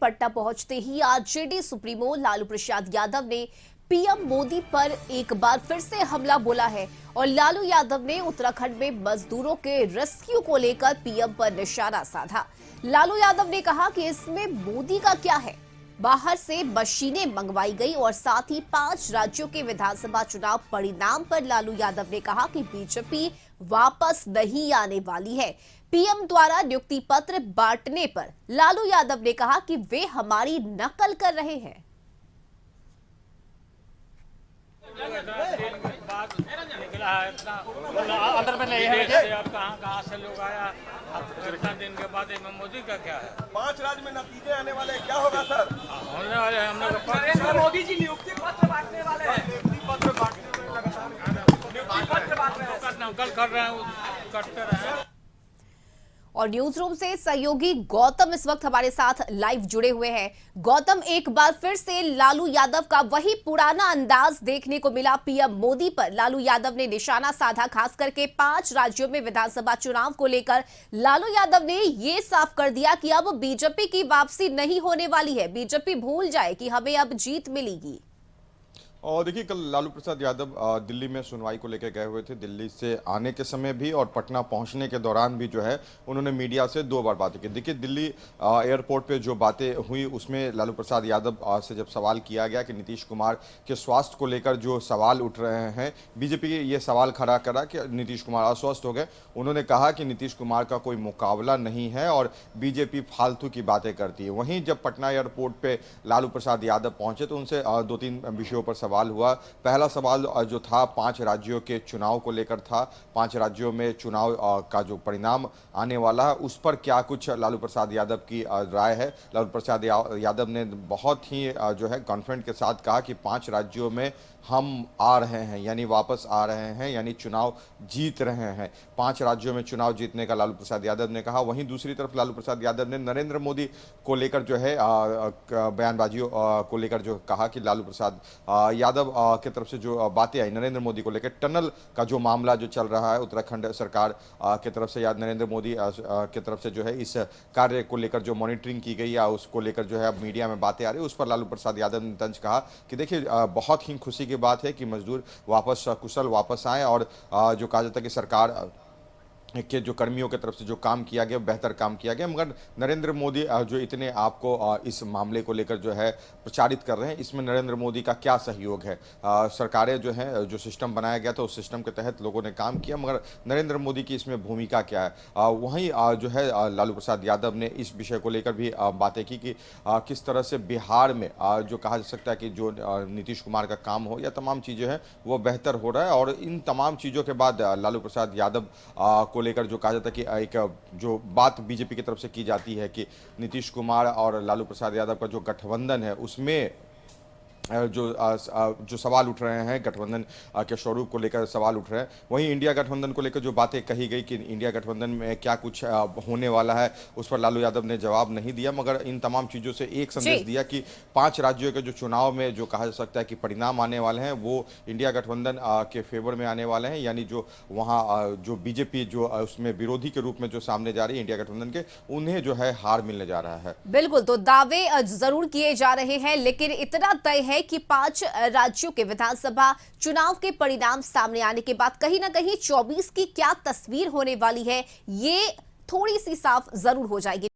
पटना पहुंचते ही RJD supremo Lalu Prasad Yadav ने PM Modi पर एक बार फिर से हमला बोला है और लालू यादव ने उत्तराखंड में मजदूरों के रेस्क्यू को लेकर पीएम पर निशाना साधा। लालू यादव ने कहा कि इसमें मोदी का क्या है, बाहर से मशीनें मंगवाई गई और साथ ही 5 राज्यों के विधानसभा चुनाव परिणाम पर लालू यादव ने कहा कि बीजेपी वापस नहीं आने वाली है। पीएम द्वारा नियुक्ति पत्र बांटने पर लालू यादव ने कहा कि वे हमारी नकल कर रहे हैं। निकला है इतना अंदर में नहीं है। अब कहाँ से लोग आया, अब इतना दिन के बाद इसमें मोदी का क्या है? 5 राज्य में नतीजे आने वाले हैं, क्या होगा सर? होने वाले हैं। हम लोग मोदी जी नियुक्ति पत्र बांटने वाले हैं। नियुक्ति पत्र बांटने में लगातार नकल कर रहे हैं, करते रहे। और न्यूज रूम से सहयोगी गौतम इस वक्त हमारे साथ लाइव जुड़े हुए हैं। गौतम, एक बार फिर से लालू यादव का वही पुराना अंदाज देखने को मिला। पीएम मोदी पर लालू यादव ने निशाना साधा, खास करके 5 राज्यों में विधानसभा चुनाव को लेकर लालू यादव ने ये साफ कर दिया कि अब बीजेपी की वापसी नहीं होने वाली है। बीजेपी भूल जाए कि हमें अब जीत मिलेगी। और देखिए, कल लालू प्रसाद यादव दिल्ली में सुनवाई को लेकर गए हुए थे। दिल्ली से आने के समय भी और पटना पहुंचने के दौरान भी जो है उन्होंने मीडिया से 2 बार बातें की। देखिए, दिल्ली एयरपोर्ट पे जो बातें हुई उसमें लालू प्रसाद यादव से जब सवाल किया गया कि नीतीश कुमार के स्वास्थ्य को लेकर जो सवाल उठ रहे हैं, बीजेपी ये सवाल खड़ा करा कि नीतीश कुमार अस्वस्थ हो गए। उन्होंने कहा कि नीतीश कुमार का कोई मुकाबला नहीं है और बीजेपी फालतू की बातें करती है। वहीं जब पटना एयरपोर्ट पर लालू प्रसाद यादव पहुंचे तो उनसे 2-3 विषयों पर सवाल हुआ। पहला सवाल जो था 5 राज्यों के चुनाव को लेकर था। 5 राज्यों में चुनाव का जो परिणाम आने वाला है उस पर क्या कुछ लालू प्रसाद यादव की राय है। लालू प्रसाद यादव ने बहुत ही जो है कॉन्फिडेंट के साथ कहा कि 5 राज्यों में हम आ रहे हैं, यानी वापस आ रहे हैं, यानी चुनाव जीत रहे हैं। 5 राज्यों में चुनाव जीतने का लालू प्रसाद यादव ने कहा। वहीं दूसरी तरफ लालू प्रसाद यादव ने नरेंद्र मोदी को लेकर जो है बयानबाजियों को लेकर जो कहा कि लालू प्रसाद यादव की तरफ से जो बातें आई नरेंद्र मोदी को लेकर, टनल का जो मामला जो चल रहा है उत्तराखंड सरकार की तरफ से, या नरेंद्र मोदी की तरफ से जो है इस कार्य को लेकर जो मॉनिटरिंग की गई या उसको लेकर जो है अब मीडिया में बातें आ रही है, उस पर लालू प्रसाद यादव ने तंज कहा कि देखिए, बहुत ही खुशी की बात है कि मजदूर वापस कुशल वापस आए और जो कहा जाता है कि सरकार के जो कर्मियों की तरफ से जो काम किया गया बेहतर काम किया गया, मगर नरेंद्र मोदी जो इतने आपको इस मामले को लेकर जो है प्रचारित कर रहे हैं, इसमें नरेंद्र मोदी का क्या सहयोग है? सरकारें जो हैं, जो सिस्टम बनाया गया था उस सिस्टम के तहत लोगों ने काम किया, मगर नरेंद्र मोदी की इसमें भूमिका क्या है? वहीं जो है लालू प्रसाद यादव ने इस विषय को लेकर भी बातें की कि किस तरह से बिहार में जो कहा जा सकता है कि जो नीतीश कुमार का काम हो या तमाम चीज़ें हैं वो बेहतर हो रहा है। और इन तमाम चीज़ों के बाद लालू प्रसाद यादव को लेकर जो कहा जाता है कि एक जो बात बीजेपी की तरफ से की जाती है कि नीतीश कुमार और लालू प्रसाद यादव का जो गठबंधन है उसमें जो सवाल उठ रहे हैं, गठबंधन के स्वरूप को लेकर सवाल उठ रहे हैं। वहीं इंडिया गठबंधन को लेकर जो बातें कही गई कि इंडिया गठबंधन में क्या कुछ होने वाला है, उस पर लालू यादव ने जवाब नहीं दिया, मगर इन तमाम चीज़ों से एक संदेश दिया कि 5 राज्यों के जो चुनाव में जो कहा जा सकता है कि परिणाम आने वाले हैं वो इंडिया गठबंधन के फेवर में आने वाले हैं, यानी जो वहाँ जो बीजेपी जो उसमें विरोधी के रूप में जो सामने जा रही है इंडिया गठबंधन के, उन्हें जो है हार मिलने जा रहा है। बिल्कुल, तो दावे जरूर किए जा रहे हैं, लेकिन इतना तय है कि 5 राज्यों के विधानसभा चुनाव के परिणाम सामने आने के बाद कहीं ना कहीं 24 की क्या तस्वीर होने वाली है, ये थोड़ी सी साफ जरूर हो जाएगी।